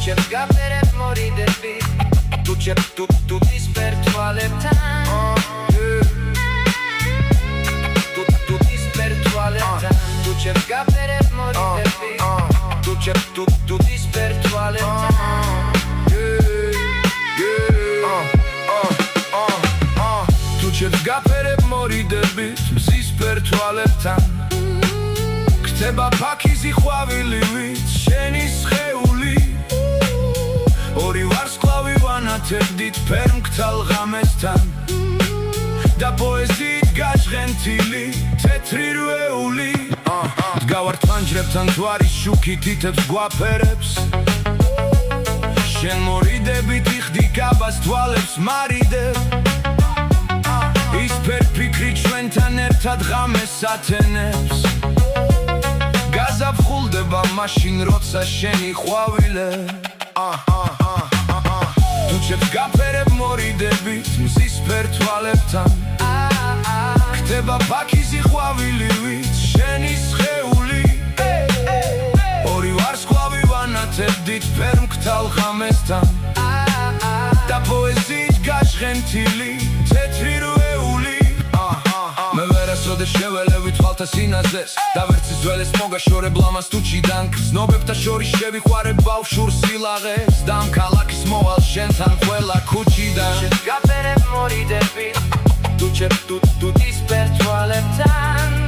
გაფერებ მორიდები თუ დისპერ თვალებთან თუ დისპერ თვალებთან თუ გაფერებ მორიდები თუ დისპერ თვალებთან თუ გაფერებ მორიდები მზის ფერთვალებთან ხდება ფაქიზი ყვავილივით შენი სხეული ორი ვარსკვლავი ვანათებდით ფერმკთალ ღამესთან და პოეზიით გაჟღენთილი თეთრი რვეული დგავართ ფანჯრებთან თვარის შუქით ითებს გვაფერებს შენ მორიდებით იხდი გაბას თვალებს მარიდებ ის ფერფიქრი ჩვენთან ერთად ღამეს ათენებს გაზაფხულდება მაშინ როცა შენი ყვავილე თუ გაფერებ მორიდებით მზის ფერთვალებთან ხდება ფაქიზი ყვავილივით შენი სხეული ორი ვარსკვლავი ვანათებდით ფერმკთალ ღამესთან და პოეზიით გაჟღენთილი თეთრი რვეული მე ვერასოდეს შეველევით თვალთა სინაზეს და ვერცის ძველეს მოგაშორებ ლამას თუ ჩიდანკ ზნობებთა შორის შევიხوارებ ბავშვურ სილაღეს და ამ ქალაქის მოვალ შენთან ყველა ქუჩიდან გაფერებ მორიდები თუ დისპერ თვალებთან